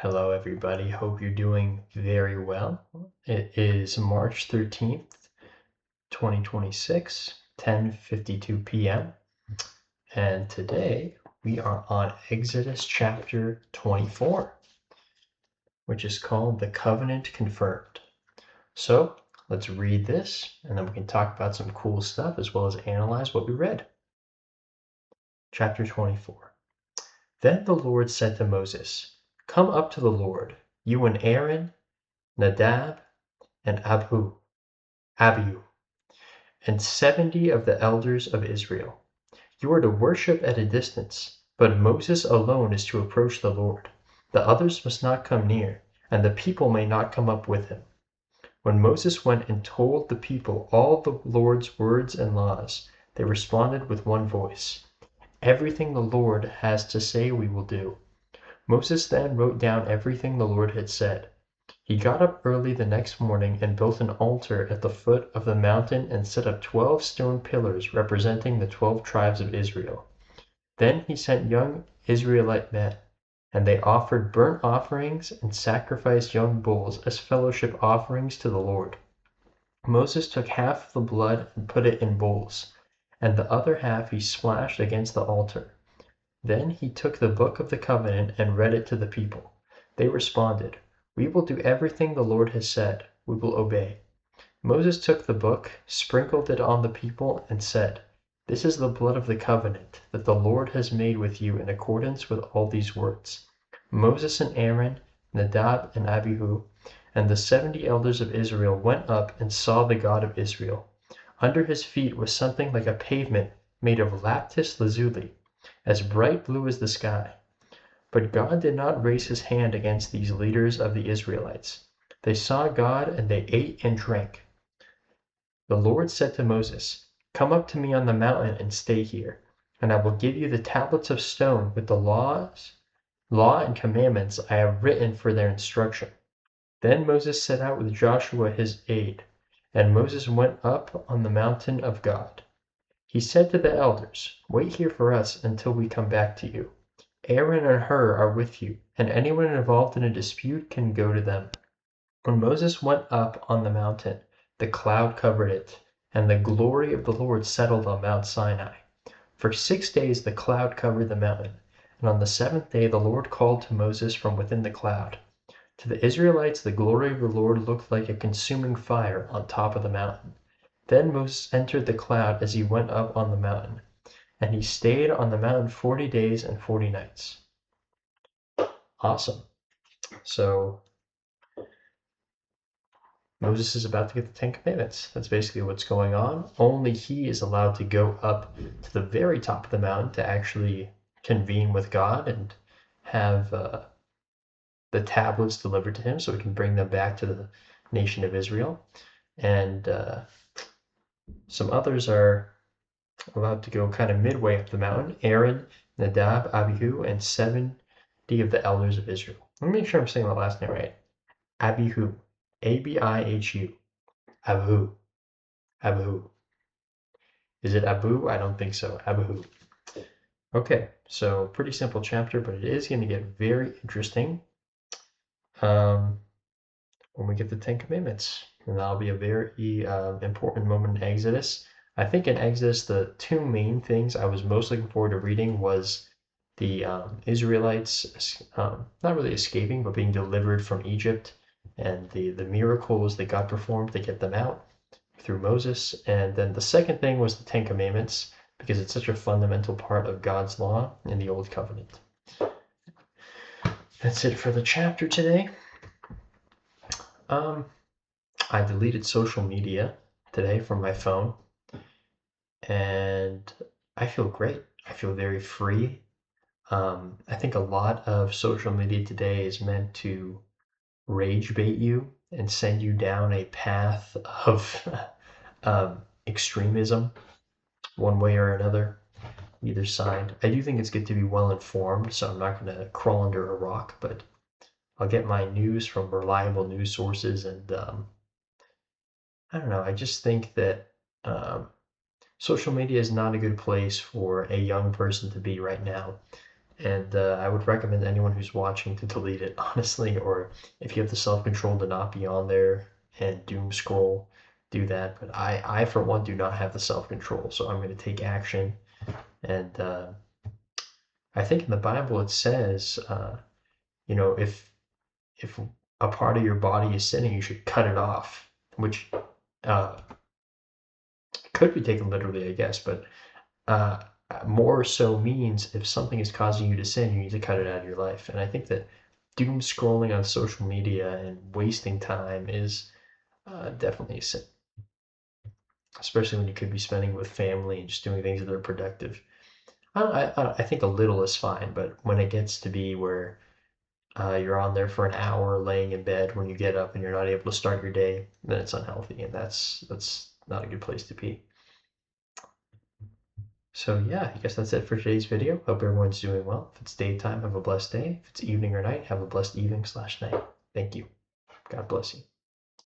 Hello, everybody. Hope you're doing very well. It is March 13th, 2026, 10:52 p.m. And today we are on Exodus chapter 24, which is called The Covenant Confirmed. So let's read this, and then we can talk about some cool stuff as well as analyze what we read. Chapter 24. Then the Lord said to Moses, "Come up to the Lord, you and Aaron, Nadab, and Abihu, and 70 of the elders of Israel. You are to worship at a distance, but Moses alone is to approach the Lord. The others must not come near, and the people may not come up with him." When Moses went and told the people all the Lord's words and laws, they responded with one voice, "Everything the Lord has to say we will do." Moses then wrote down everything the Lord had said. He got up early the next morning and built an altar at the foot of the mountain and set up 12 stone pillars representing the 12 tribes of Israel. Then he sent young Israelite men, and they offered burnt offerings and sacrificed young bulls as fellowship offerings to the Lord. Moses took half of the blood and put it in bowls, and the other half he splashed against the altar. Then he took the book of the covenant and read it to the people. They responded, "We will do everything the Lord has said. We will obey." Moses took the book, sprinkled it on the people, and said, "This is the blood of the covenant that the Lord has made with you in accordance with all these words." Moses and Aaron, Nadab and Abihu, and the 70 elders of Israel went up and saw the God of Israel. Under his feet was something like a pavement made of lapis lazuli, as bright blue as the sky. But God did not raise his hand against these leaders of the Israelites. They saw God and they ate and drank. The Lord said to Moses, "Come up to me on the mountain and stay here, and I will give you the tablets of stone with the law and commandments I have written for their instruction." Then Moses set out with Joshua his aide, and Moses went up on the mountain of God. He said to the elders, "Wait here for us until we come back to you. Aaron and Hur are with you, and anyone involved in a dispute can go to them." When Moses went up on the mountain, the cloud covered it, and the glory of the Lord settled on Mount Sinai. For 6 days the cloud covered the mountain, and on the seventh day the Lord called to Moses from within the cloud. To the Israelites the glory of the Lord looked like a consuming fire on top of the mountain. Then Moses entered the cloud as he went up on the mountain, and he stayed on the mountain 40 days and 40 nights. Awesome. So Moses is about to get the 10 Commandments. That's basically what's going on. Only he is allowed to go up to the very top of the mountain to actually convene with God and have the tablets delivered to him so he can bring them back to the nation of Israel. And some others are allowed to go kind of midway up the mountain. Aaron, Nadab, Abihu, and 70 of the elders of Israel. Let me make sure I'm saying the last name right. Abihu. Abihu. Abihu. Abihu. Is it Abu? I don't think so. Abihu. Okay, so pretty simple chapter, but it is going to get very interesting when we get the 10 Commandments. And that'll be a very important moment in Exodus. I think in Exodus, the two main things I was most looking forward to reading was the Israelites not really escaping, but being delivered from Egypt, and the miracles that God performed to get them out through Moses. And then the second thing was the 10 Commandments, because it's such a fundamental part of God's law in the Old Covenant. That's it for the chapter today. I deleted social media today from my phone, and I feel great. I feel very free. I think a lot of social media today is meant to rage bait you and send you down a path of extremism, one way or another, either side. I do think it's good to be well informed, so I'm not going to crawl under a rock, but I'll get my news from reliable news sources. And I don't know, I just think that social media is not a good place for a young person to be right now. And I would recommend anyone who's watching to delete it, honestly, or if you have the self-control to not be on there and doom scroll, do that. But I for one, do not have the self-control, so I'm going to take action. And I think in the Bible it says, if a part of your body is sinning, you should cut it off, which uh, could be taken literally, I guess, but uh, more so means if something is causing you to sin, you need to cut it out of your life. And I think that doom scrolling on social media and wasting time is definitely a sin, especially when you could be spending it with family and just doing things that are productive. I think a little is fine, but when it gets to be where you're on there for an hour laying in bed when you get up and you're not able to start your day, then it's unhealthy, and that's not a good place to be. So yeah, I guess that's it for today's video. Hope everyone's doing well. If it's daytime, have a blessed day. If it's evening or night, have a blessed evening/night. Thank you. God bless you.